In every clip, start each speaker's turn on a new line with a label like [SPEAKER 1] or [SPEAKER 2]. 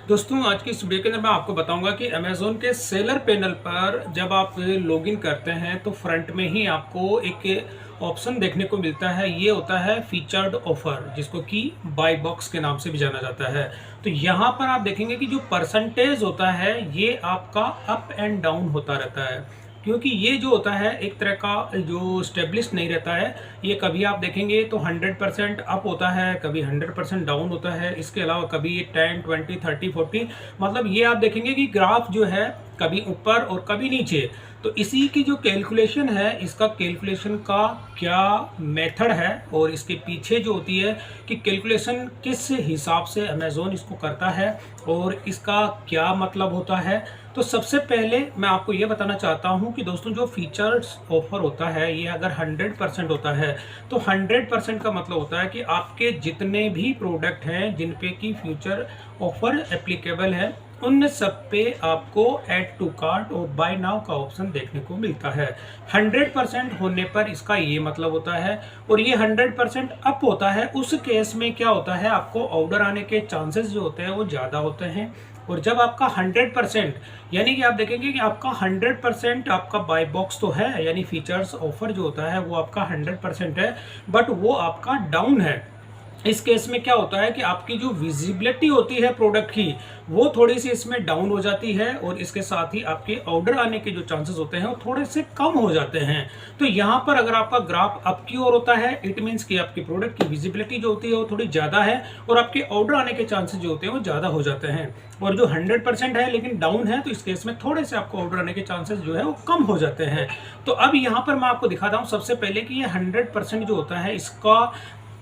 [SPEAKER 1] दोस्तों आज की इस वीडियो के अंदर मैं आपको बताऊंगा कि अमेज़न के सेलर पैनल पर जब आप लॉगिन करते हैं तो फ्रंट में ही आपको एक ऑप्शन देखने को मिलता है। ये होता है फीचर्ड ऑफर, जिसको कि बाय बॉक्स के नाम से भी जाना जाता है। तो यहाँ पर आप देखेंगे कि जो परसेंटेज होता है ये आपका अप एंड डाउन होता रहता है, क्योंकि ये जो होता है एक तरह का जो स्टेब्लिश नहीं रहता है। ये कभी आप देखेंगे तो 100% अप होता है, कभी 100% डाउन होता है। इसके अलावा कभी ये 10, 20, 30, 40, मतलब ये आप देखेंगे कि ग्राफ जो है कभी ऊपर और कभी नीचे। तो इसी की जो कैलकुलेशन है, इसका कैलकुलेशन का क्या मेथड है और इसके पीछे जो होती है कि कैलकुलेशन किस हिसाब से अमेज़न इसको करता है और इसका क्या मतलब होता है। तो सबसे पहले मैं आपको ये बताना चाहता हूँ कि दोस्तों जो फीचर्स ऑफर होता है ये अगर 100% होता है तो 100% का मतलब होता है कि आपके जितने भी प्रोडक्ट हैं जिन पे की फ्यूचर ऑफर एप्लीकेबल है उन सब पे आपको ऐड टू कार्ट और बाय नाउ का ऑप्शन देखने को मिलता है। 100% होने पर इसका ये मतलब होता है। और ये 100% अप होता है उस केस में क्या होता है, आपको ऑर्डर आने के चांसेस जो होते हैं वो ज़्यादा होते हैं। और जब आपका 100% यानी कि आप देखेंगे कि आपका 100% आपका बाय बॉक्स तो है, यानी फीचर्स ऑफर जो होता है वो आपका 100% है, बट वो आपका डाउन है। इस केस में क्या होता है कि आपकी जो विजिबिलिटी होती है प्रोडक्ट की वो थोड़ी सी इसमें डाउन हो जाती है और इसके साथ ही आपके ऑर्डर आने के जो चांसेस होते हैं वो थोड़े से कम हो जाते हैं। तो यहाँ पर अगर आपका ग्राफ अप की ओर होता है, इट मीन्स कि आपकी प्रोडक्ट की विजिबिलिटी जो होती है वो थोड़ी ज़्यादा है और आपके ऑर्डर आने के चांसेस जो होते हैं वो ज़्यादा हो जाते हैं। और जो 100% है लेकिन डाउन है तो इस केस में थोड़े से आपको ऑर्डर आने के चांसेस जो है वो कम हो जाते हैं। तो अब यहाँ पर मैं आपको दिखाता हूँ सबसे पहले कि ये 100% जो होता है इसका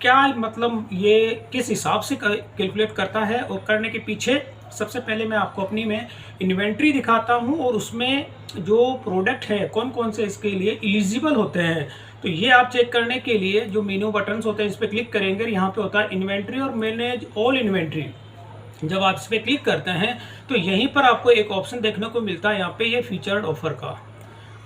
[SPEAKER 1] क्या मतलब, ये किस हिसाब से कैलकुलेट करता है और करने के पीछे सबसे पहले मैं आपको अपनी में इन्वेंट्री दिखाता हूं और उसमें जो प्रोडक्ट है कौन कौन से इसके लिए एलिजिबल होते हैं। तो ये आप चेक करने के लिए जो मेन्यू बटन्स होते हैं इस पर क्लिक करेंगे, यहाँ पे होता है इन्वेंट्री और मैनेज ऑल इन्वेंट्री। जब आप इस पर क्लिक करते हैं तो यहीं पर आपको एक ऑप्शन देखने को मिलता है, यहाँ पे ये फीचर्ड ऑफर का।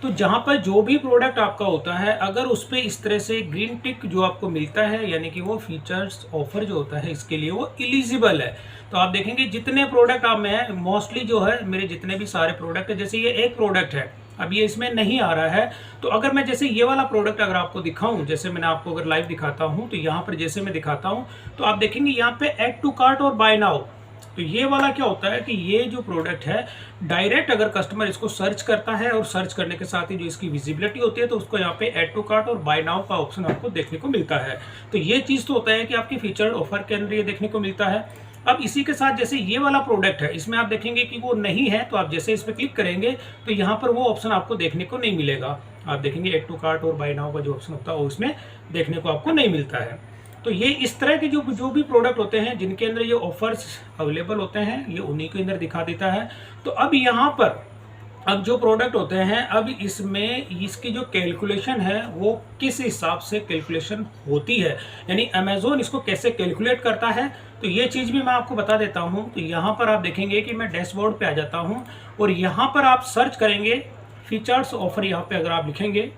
[SPEAKER 1] तो जहाँ पर जो भी प्रोडक्ट आपका होता है अगर उस पर इस तरह से ग्रीन टिक जो आपको मिलता है यानी कि वो फीचर्स ऑफर जो होता है इसके लिए वो एलिजिबल है। तो आप देखेंगे जितने प्रोडक्ट आप मैं मोस्टली जो है मेरे जितने भी सारे प्रोडक्ट है, जैसे ये एक प्रोडक्ट है अब ये इसमें नहीं आ रहा है। तो अगर मैं जैसे ये वाला प्रोडक्ट अगर आपको दिखाऊं, जैसे मैंने आपको अगर लाइव दिखाता हूं तो यहाँ पर जैसे मैं दिखाता हूं तो आप देखेंगे यहाँ पे ऐड टू कार्ट और बाय नाउ। तो ये वाला क्या होता है कि ये जो प्रोडक्ट है डायरेक्ट अगर कस्टमर इसको सर्च करता है और सर्च करने के साथ ही जो इसकी विजिबिलिटी होती है तो उसको यहाँ पे ऐड टू कार्ट और बाय नाउ का ऑप्शन आपको देखने को मिलता है। तो ये चीज़ तो होता है कि आपकी फीचर्ड ऑफर के अंदर ये देखने को मिलता है। अब इसी के साथ जैसे ये वाला प्रोडक्ट है इसमें आप देखेंगे कि वो नहीं है, तो आप जैसे इस पर क्लिक करेंगे तो यहाँ पर वो ऑप्शन आपको देखने को नहीं मिलेगा। आप देखेंगे ऐड टू कार्ट और बाय नाउ का जो ऑप्शन होता है वो इसमें देखने को आपको नहीं मिलता है। तो ये इस तरह के जो भी प्रोडक्ट होते हैं जिनके अंदर ये ऑफर्स अवेलेबल होते हैं ये उन्हीं के अंदर दिखा देता है। तो अब यहाँ पर अब जो प्रोडक्ट होते हैं अब इसमें इसकी जो कैलकुलेशन है वो किस हिसाब से कैलकुलेशन होती है, यानी अमेज़न इसको कैसे कैलकुलेट करता है, तो ये चीज़ भी मैं आपको बता देता हूँ। तो यहाँ पर आप देखेंगे कि मैं डैशबोर्ड पे आ जाता हूँ और यहाँ पर आप सर्च करेंगे फीचर्स ऑफर। यहाँ पे अगर आप लिखेंगे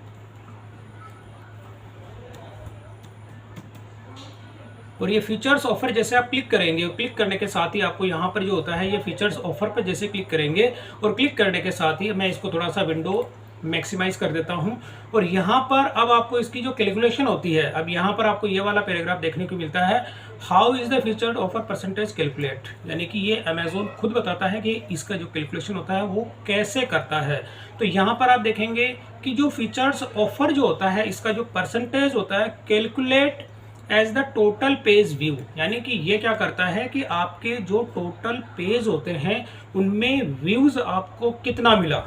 [SPEAKER 1] और ये फीचर्स ऑफर जैसे आप क्लिक करेंगे और क्लिक करने के साथ ही आपको यहाँ पर जो होता है ये फीचर्स ऑफर पर जैसे क्लिक करेंगे और क्लिक करने के साथ ही मैं इसको थोड़ा सा विंडो मैक्सिमाइज कर देता हूँ और यहाँ पर अब आपको इसकी जो कैलकुलेशन होती है, अब यहाँ पर आपको ये वाला पैराग्राफ देखने को मिलता है, how is the featured offer percentage calculate, यानी कि ये अमेज़न खुद बताता है कि इसका जो कैलकुलेशन होता है वो कैसे करता है। तो यहाँ पर आप देखेंगे कि जो फीचर्स ऑफर जो होता है इसका जो परसेंटेज होता है calculate as the total page view, यानी कि ये क्या करता है कि आपके जो टोटल पेज होते हैं उनमें व्यूज आपको कितना मिला।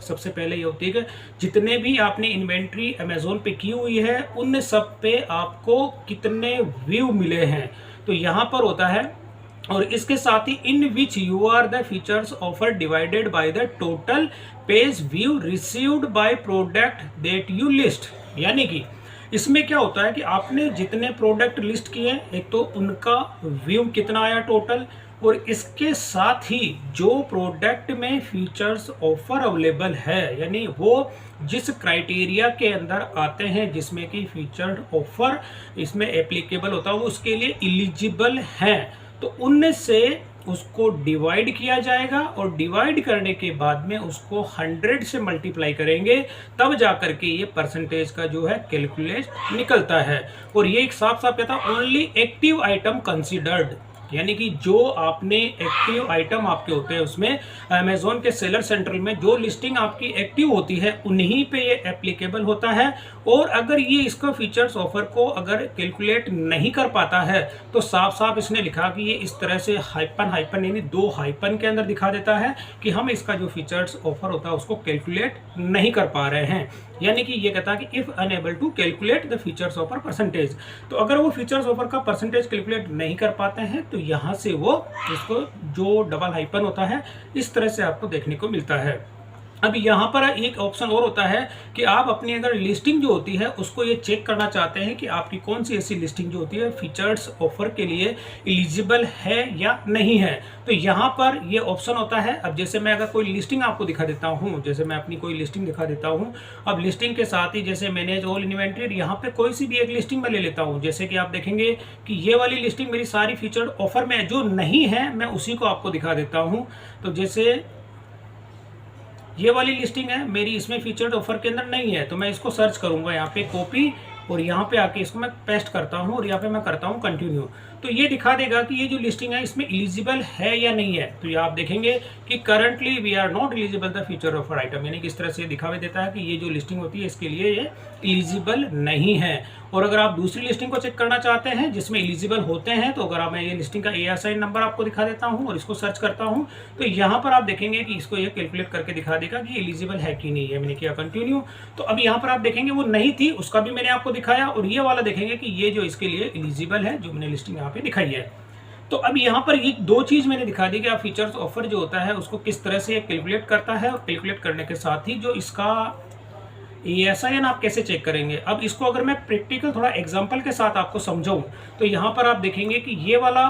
[SPEAKER 1] सबसे पहले ये होती है कि जितने भी आपने इन्वेंट्री अमेज़न पे की हुई है उन सब पे आपको कितने व्यू मिले हैं, तो यहाँ पर होता है। और इसके साथ ही in which you are the features offer divided by the total page view received by product that you list, यानी कि इसमें क्या होता है कि आपने जितने प्रोडक्ट लिस्ट किए एक तो उनका व्यू कितना आया टोटल, और इसके साथ ही जो प्रोडक्ट में फीचर्स ऑफर अवेलेबल है यानी वो जिस क्राइटेरिया के अंदर आते हैं जिसमें कि फीचर्ड ऑफर इसमें एप्लीकेबल होता है वो उसके लिए एलिजिबल हैं, तो उनमें से उसको डिवाइड किया जाएगा और डिवाइड करने के बाद में उसको 100 से मल्टीप्लाई करेंगे, तब जाकर के ये परसेंटेज का जो है कैलकुलेट निकलता है। और ये एक साफ साफ कहता है ओनली एक्टिव आइटम कंसीडर्ड, यानी कि जो आपने एक्टिव आइटम आपके होते हैं उसमें अमेज़ॉन के सेलर सेंट्रल में जो लिस्टिंग आपकी एक्टिव होती है उन्हीं पे ये एप्लीकेबल होता है। और अगर ये इसका फीचर्स ऑफर को अगर कैलकुलेट नहीं कर पाता है तो साफ साफ इसने लिखा कि ये इस तरह से हाइपन हाइपन यानी 2 हाइपन के अंदर दिखा देता है कि हम इसका जो फीचर्स ऑफर होता है उसको कैलकुलेट नहीं कर पा रहे हैं। यानी कि ये कहता है कि if unable to calculate the features offer percentage, तो अगर वो फीचर्स ऑफर का परसेंटेज कैलकुलेट नहीं कर पाते हैं तो यहाँ से वो इसको जो डबल हाइपन होता है इस तरह से आपको देखने को मिलता है। अब यहाँ पर एक ऑप्शन और होता है कि आप अपनी अगर लिस्टिंग जो होती है उसको ये चेक करना चाहते हैं कि आपकी कौन सी ऐसी लिस्टिंग जो होती है फीचर्स ऑफर के लिए एलिजिबल है या नहीं है। तो यहाँ पर ये ऑप्शन होता है। अब जैसे मैं अगर कोई लिस्टिंग आपको दिखा देता हूँ, जैसे मैं अपनी कोई लिस्टिंग दिखा देता हूँ, अब लिस्टिंग के साथ ही जैसे मैनेज ऑल इन्वेंटरी, यहाँ पे कोई सी भी एक लिस्टिंग मैं ले लेता हूँ। जैसे कि आप देखेंगे कि ये वाली लिस्टिंग मेरी सारी फीचर्ड ऑफर में जो नहीं है मैं उसी को आपको दिखा देता हूँ। तो जैसे ये वाली लिस्टिंग है मेरी, इसमें फीचर्ड ऑफर के अंदर नहीं है, तो मैं इसको सर्च करूंगा यहाँ पे कॉपी और यहाँ पे आके इसको मैं पेस्ट करता हूँ और यहाँ पे मैं करता हूँ कंटिन्यू। तो ये दिखा देगा कि ये जो लिस्टिंग है इसमें एलिजिबल है या नहीं है। तो ये आप देखेंगे कि currently we are not eligible the feature offer item, यानी कि इस तरह से दिखावे देता है कि ये जो लिस्टिंग होती है इसके लिए ये एलिजिबल नहीं है। और अगर आप दूसरी लिस्टिंग को चेक करना चाहते हैं जिसमें एलिजिबल होते हैं, तो अगर मैं ये लिस्टिंग का ASIN नंबर आपको दिखा देता हूँ और इसको सर्च करता हूँ तो यहाँ पर आप देखेंगे कि इसको ये कैलकुलेट करके दिखा देगा कि एलिजिबल है कि नहीं है। मैंने किया कंटिन्यू, तो अब यहाँ पर आप देखेंगे वो नहीं थी, उसका भी मैंने आपको दिखाया, और ये वाला देखेंगे कि ये जो इसके लिए एलिजिबल है जो मैंने लिस्टिंग यहाँ पे दिखाई है। तो अब यहाँ पर ये 2 चीज मैंने दिखा दी कि आप फीचर्स ऑफर जो होता है उसको किस तरह से कैलकुलेट करता है, और कैलकुलेट करने के साथ ही जो इसका ASIN आप कैसे चेक करेंगे। अब इसको अगर मैं प्रैक्टिकल थोड़ा एग्जांपल के साथ आपको समझाऊं तो यहाँ पर आप देखेंगे कि ये वाला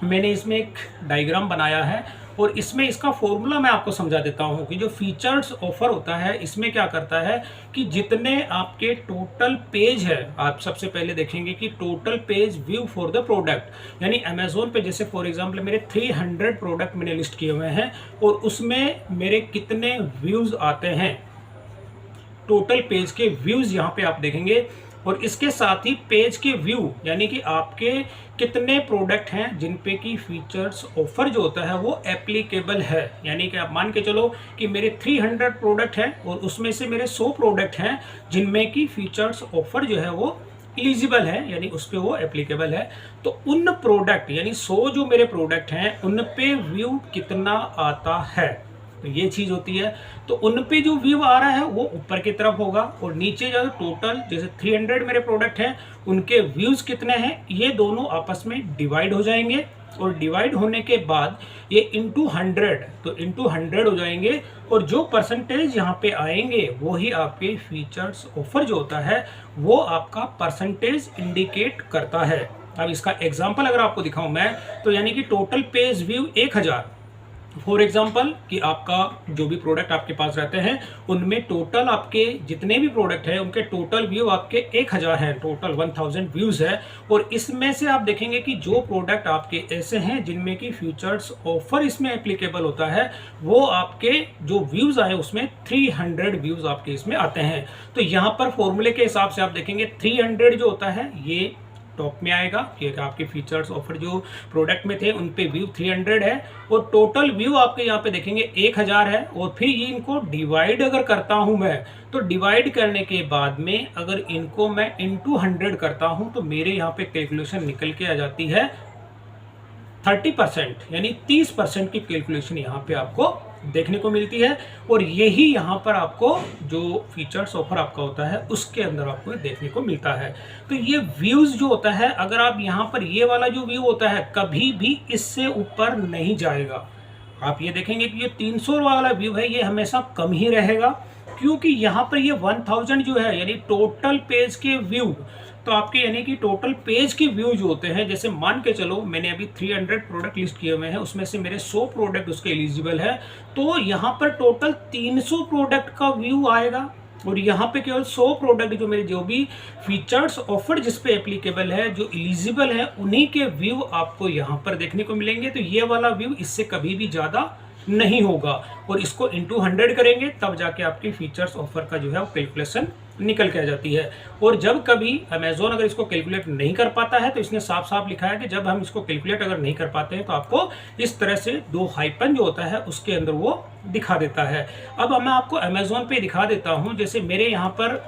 [SPEAKER 1] मैंने इसमें एक डायग्राम बनाया है और इसमें इसका फॉर्मूला मैं आपको समझा देता हूँ कि जो फीचर्स ऑफर होता है इसमें क्या करता है कि जितने आपके टोटल पेज है, आप सबसे पहले देखेंगे कि total page view for the product, यानी अमेजोन पे जैसे फॉर एग्जांपल मेरे 300 प्रोडक्ट मैंने लिस्ट किए हुए हैं और उसमें मेरे कितने व्यूज आते हैं, टोटल पेज के व्यूज यहाँ पे आप देखेंगे। और इसके साथ ही पेज के व्यू यानी कि आपके कितने प्रोडक्ट हैं जिन पे की फीचर्स ऑफर जो होता है वो एप्लीकेबल है। यानी कि आप मान के चलो कि मेरे 300 प्रोडक्ट हैं और उसमें से मेरे 100 प्रोडक्ट हैं जिनमें की फीचर्स ऑफर जो है वो एलिजिबल है, यानी उस पर वो एप्लीकेबल है। तो उन प्रोडक्ट यानी 100 जो मेरे प्रोडक्ट हैं उन पे व्यू कितना आता है, तो ये चीज होती है। तो उन पे जो व्यू आ रहा है वो ऊपर की तरफ होगा और नीचे जो टोटल जैसे 300 मेरे प्रोडक्ट हैं उनके व्यूज कितने हैं ये दोनों आपस में डिवाइड हो जाएंगे और डिवाइड होने के बाद ये इंटू 100, तो इंटू 100 हो जाएंगे और जो परसेंटेज यहाँ पे आएंगे वो ही आपके फीचर्स ऑफर जो होता है वो आपका परसेंटेज इंडिकेट करता है। अब इसका एग्जाम्पल अगर आपको दिखाऊं मैं तो यानी कि total page view 1000 for example कि आपका जो भी प्रोडक्ट आपके पास रहते हैं उनमें टोटल आपके जितने भी प्रोडक्ट हैं उनके टोटल व्यू आपके 1000 हैं, टोटल 1000 व्यूज है। और इसमें से आप देखेंगे कि जो प्रोडक्ट आपके ऐसे हैं जिनमें की फीचर्स ऑफर इसमें एप्लीकेबल होता है वो आपके जो व्यूज आए उसमें 300 व्यूज आपके इसमें आते हैं। तो यहाँ पर फॉर्मूले के हिसाब से आप देखेंगे 300 जो होता है ये टॉप में आएगा क्योंकि आपके फीचर्स ऑफर जो प्रोडक्ट में थे उन पे व्यू 300 है और टोटल व्यू आपके यहाँ पे देखेंगे 1000 है। और फिर ये इनको डिवाइड अगर करता हूं मैं तो डिवाइड करने के बाद में अगर इनको मैं इंटू 100 करता हूं तो मेरे यहाँ पे कैलकुलेशन निकल के आ जाती है 30%, यानी 30% की कैलकुलेशन यहाँ पे आपको देखने को मिलती है। और यही यहाँ पर आपको जो फीचर्स ऑफर आपका होता है उसके अंदर आपको देखने को मिलता है। तो ये व्यूज जो होता है अगर आप यहाँ पर ये वाला जो व्यू होता है कभी भी इससे ऊपर नहीं जाएगा। आप ये देखेंगे कि ये 300 वाला व्यू है ये हमेशा कम ही रहेगा क्योंकि यहाँ पर ये 1000 जो है यानी टोटल पेज के व्यू, तो आपके यानी कि टोटल पेज के व्यू जो होते हैं जैसे मान के चलो मैंने अभी 300 प्रोडक्ट लिस्ट किए हुए हैं उसमें से मेरे 100 प्रोडक्ट उसके एलिजिबल है तो यहाँ पर टोटल 300 प्रोडक्ट का व्यू आएगा। और यहाँ पे केवल 100 प्रोडक्ट जो मेरे जो भी फीचर्स ऑफर जिस पे एप्लीकेबल है, जो एलिजिबल है, उन्हीं के व्यू आपको यहाँ पर देखने को मिलेंगे। तो ये वाला व्यू इससे कभी भी ज़्यादा नहीं होगा, और इसको इंटू 100 करेंगे तब जाके आपकी फीचर्स ऑफर का जो है वो कैलकुलेशन निकल के आ जाती है। और जब कभी अमेजोन अगर इसको कैलकुलेट नहीं कर पाता है, तो इसने साफ साफ लिखा है कि जब हम इसको कैलकुलेट अगर नहीं कर पाते हैं तो आपको इस तरह से 2 हाइपन जो होता है उसके अंदर वो दिखा देता है। अब मैं आपको अमेजोन पे दिखा देता हूँ। जैसे मेरे यहाँ पर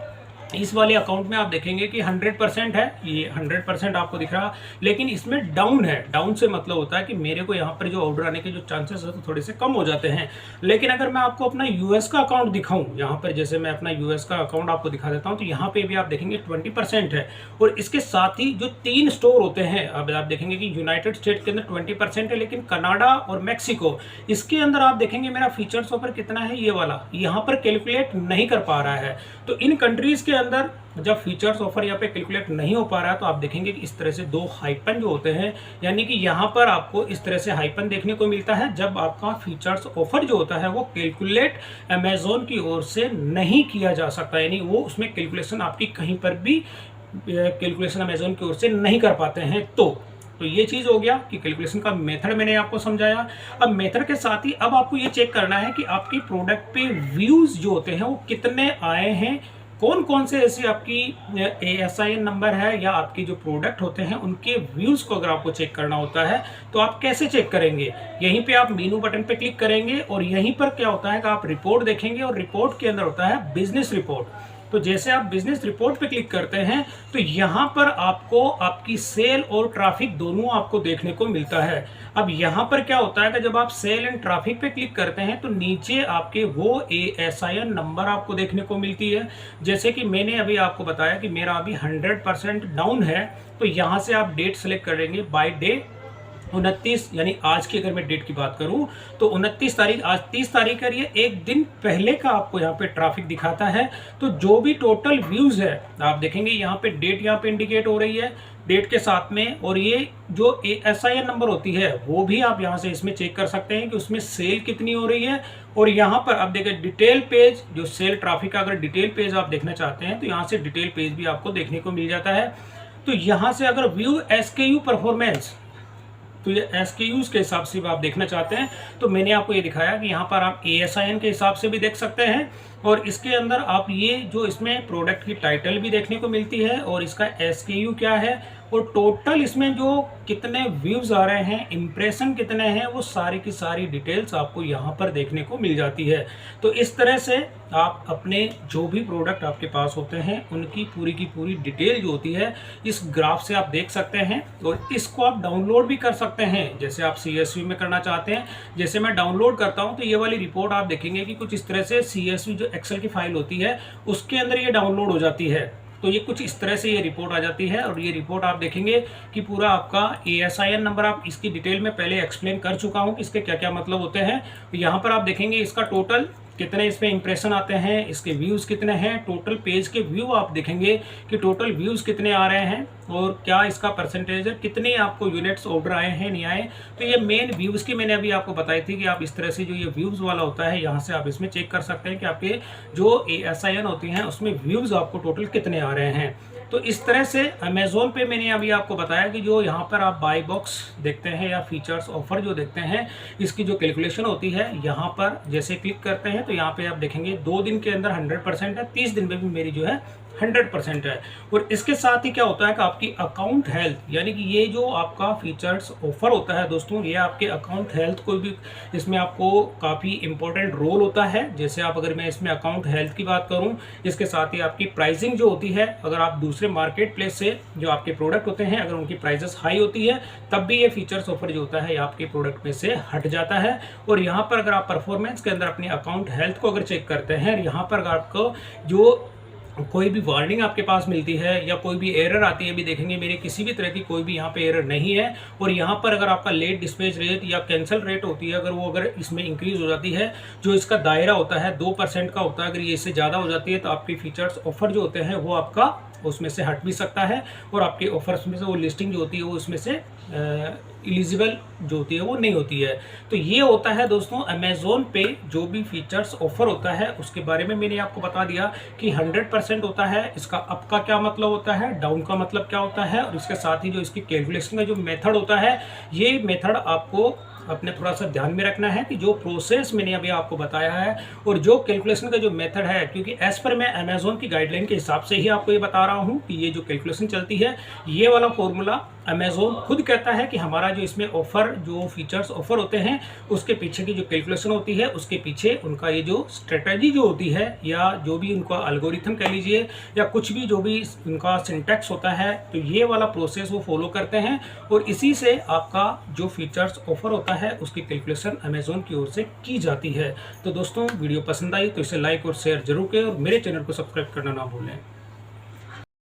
[SPEAKER 1] इस वाले अकाउंट में आप देखेंगे कि 100% है, ये 100% आपको दिख रहा, लेकिन इसमें डाउन है। डाउन से मतलब होता है कि मेरे को यहाँ पर जो ऑर्डर आने के जो चांसेस है तो थोड़े से कम हो जाते हैं। लेकिन अगर मैं आपको अपना यूएस का अकाउंट दिखाऊं, यहाँ पर जैसे मैं अपना यूएस का अकाउंट आपको दिखा देता हूँ, तो यहाँ पे भी आप देखेंगे 20% है। और इसके साथ ही जो 3 स्टोर होते हैं, अब आप देखेंगे कि यूनाइटेड स्टेट के अंदर 20% है, लेकिन कनाडा और मैक्सिको, इसके अंदर आप देखेंगे मेरा फीचर्स ऑफर कितना है, ये वाला यहाँ पर कैलकुलेट नहीं कर पा रहा है। तो इन कंट्रीज के अंदर जब फीचर्स ऑफर यहाँ पे कैलकुलेट नहीं हो पा रहा है, तो आप देखेंगे कि इस तरह से 2 हाइपन जो होते हैं, यानी कि यहाँ पर आपको इस तरह से हाइपन देखने को मिलता है जब आपका फीचर्स ऑफर जो होता है वो कैलकुलेट अमेजोन की ओर से नहीं किया जा सकता, यानी वो उसमें कैलकुलेशन आपकी कहीं पर भी कैलकुलेशन अमेजोन की ओर से नहीं कर पाते हैं। तो ये चीज़ हो गया कि कैलकुलेशन का मेथड मैंने आपको समझाया। अब मेथड के साथ ही अब आपको ये चेक करना है कि आपकी प्रोडक्ट पे व्यूज़ जो होते हैं वो कितने आए हैं, कौन कौन से ऐसी आपकी ASIN नंबर है या आपके जो प्रोडक्ट होते हैं उनके व्यूज़ को अगर आपको चेक करना होता है तो आप कैसे चेक करेंगे। यहीं पे आप मेनू बटन पे क्लिक करेंगे और यहीं पर क्या होता है कि आप रिपोर्ट देखेंगे, और रिपोर्ट के अंदर होता है बिजनेस रिपोर्ट। तो जैसे आप बिजनेस रिपोर्ट पे क्लिक करते हैं तो यहाँ पर आपको आपकी सेल और ट्रैफिक दोनों आपको देखने को मिलता है। अब यहाँ पर क्या होता है कि जब आप सेल एंड ट्रैफिक पे क्लिक करते हैं तो नीचे आपके वो ASIN नंबर आपको देखने को मिलती है। जैसे कि मैंने अभी आपको बताया कि मेरा अभी 100% डाउन है, तो यहाँ से आप डेट सेलेक्ट करेंगे बाय डे 29, यानी आज की अगर मैं डेट की बात करूं तो 29 तारीख, आज 30 तारीख है, ये एक दिन पहले का आपको यहाँ पे ट्रैफिक दिखाता है। तो जो भी टोटल व्यूज है आप देखेंगे यहाँ पे डेट यहाँ पे इंडिकेट हो रही है डेट के साथ में, और ये जो ASIN नंबर होती है वो भी आप यहाँ से इसमें चेक कर सकते हैं कि उसमें सेल कितनी हो रही है। और यहाँ पर आप देखें डिटेल पेज, जो सेल ट्रैफिक का अगर डिटेल पेज आप देखना चाहते हैं तो यहाँ से डिटेल पेज भी आपको देखने को मिल जाता है। तो यहाँ से अगर व्यू SKU परफॉर्मेंस, तो ये SKUs के हिसाब से भी आप देखना चाहते हैं तो मैंने आपको ये दिखाया कि यहाँ पर आप ASIN के हिसाब से भी देख सकते हैं, और इसके अंदर आप ये जो इसमें प्रोडक्ट की टाइटल भी देखने को मिलती है और इसका SKU क्या है, और टोटल इसमें जो कितने व्यूज आ रहे हैं, इंप्रेशन कितने हैं, वो सारी की सारी डिटेल्स आपको यहाँ पर देखने को मिल जाती है। तो इस तरह से आप अपने जो भी प्रोडक्ट आपके पास होते हैं उनकी पूरी की पूरी डिटेल जो होती है इस ग्राफ से आप देख सकते हैं, और इसको आप डाउनलोड भी कर सकते हैं जैसे आप CSV में करना चाहते हैं। जैसे मैं डाउनलोड करता हूं तो ये वाली रिपोर्ट आप देखेंगे कि कुछ इस तरह से CSV जो एक्सेल की फाइल होती है उसके अंदर ये डाउनलोड हो जाती है। तो ये कुछ इस तरह से ये रिपोर्ट आ जाती है, और ये रिपोर्ट आप देखेंगे कि पूरा आपका ASIN नंबर, आप इसकी डिटेल में पहले एक्सप्लेन कर चुका हूँ कि इसके क्या क्या मतलब होते हैं। तो यहाँ पर आप देखेंगे इसका टोटल कितने इसमें इंप्रेशन आते हैं, इसके व्यूज़ कितने हैं, टोटल पेज के व्यू आप देखेंगे कि टोटल व्यूज़ कितने आ रहे हैं और क्या इसका परसेंटेज है, कितने आपको यूनिट्स ऑर्डर आए हैं नहीं आए। तो ये मेन व्यूज़ की मैंने अभी आपको बताई थी कि आप इस तरह से जो ये व्यूज़ वाला होता है यहाँ से आप इसमें चेक कर सकते हैं कि आपके जो ASIN होती हैं उसमें व्यूज़ आपको टोटल कितने आ रहे हैं। तो इस तरह से अमेज़ोन पे मैंने अभी आपको बताया कि जो यहाँ पर आप बाय बॉक्स देखते हैं या फीचर्स ऑफर जो देखते हैं इसकी जो कैलकुलेशन होती है, यहाँ पर जैसे क्लिक करते हैं तो यहाँ पे आप देखेंगे 2 दिन के अंदर 100% है, 30 दिन में भी मेरी जो है 100% है। और इसके साथ ही क्या होता है कि आपकी अकाउंट हेल्थ, यानी कि ये जो आपका फीचर्स ऑफर होता है दोस्तों, ये आपके अकाउंट हेल्थ को भी इसमें आपको काफ़ी इंपॉर्टेंट रोल होता है। जैसे आप अगर मैं इसमें अकाउंट हेल्थ की बात करूं, इसके साथ ही आपकी प्राइसिंग जो होती है, अगर आप दूसरे मार्केट प्लेस से जो आपके प्रोडक्ट होते हैं अगर उनकी प्राइसेस हाई होती है तब भी ये फीचर्स ऑफर जो होता है ये आपके प्रोडक्ट में से हट जाता है। और यहाँ पर अगर आप परफॉर्मेंस के अंदर अपनी अकाउंट हेल्थ को अगर चेक करते हैं, यहाँ पर अगर आपको जो कोई भी वार्निंग आपके पास मिलती है या कोई भी एरर आती है, भी देखेंगे मेरे किसी भी तरह की कोई भी यहाँ पे एरर नहीं है। और यहाँ पर अगर आपका लेट डिस्पैच रेट या कैंसिल रेट होती है, अगर इसमें इंक्रीज हो जाती है, जो इसका दायरा होता है 2% का होता है, अगर ये इससे ज़्यादा हो जाती है तो आपकी फीचर्स ऑफर जो होते हैं वो आपका उसमें से हट भी सकता है और आपके ऑफर्स में से वो लिस्टिंग जो होती है वो उसमें से एलिजिबल जो होती है वो नहीं होती है। तो ये होता है दोस्तों अमेज़ोन पे जो भी फीचर्स ऑफ़र होता है उसके बारे में मैंने आपको बता दिया कि 100% होता है। इसका अप का क्या मतलब होता है, डाउन का मतलब क्या होता है, और इसके साथ ही जो इसकी कैलकुलेशन का जो मेथड होता है, ये मेथड आपको अपने थोड़ा सा ध्यान में रखना है कि जो प्रोसेस मैंने अभी आपको बताया है और जो कैलकुलेशन का जो मेथड है, क्योंकि एज पर मैं अमेज़ोन की गाइडलाइन के हिसाब से ही आपको ये बता रहा हूँ कि ये जो कैलकुलेशन चलती है, ये वाला फॉर्मूला अमेज़ोन खुद कहता है कि हमारा जो इसमें ऑफ़र जो फीचर्स ऑफ़र होते हैं उसके पीछे की जो कैलकुलेशन होती है, उसके पीछे उनका ये जो स्ट्रेटजी जो होती है या जो भी उनका एल्गोरिथम कह लीजिए या कुछ भी जो भी उनका सिंटैक्स होता है, तो ये वाला प्रोसेस वो फॉलो करते हैं और इसी से आपका जो फीचर्स ऑफ़र होता है उसकी कैलकुलेशन अमेज़ोन की ओर से की जाती है। तो दोस्तों वीडियो पसंद आई तो इसे लाइक और शेयर जरूर करें और मेरे चैनल को सब्सक्राइब करना ना भूलें।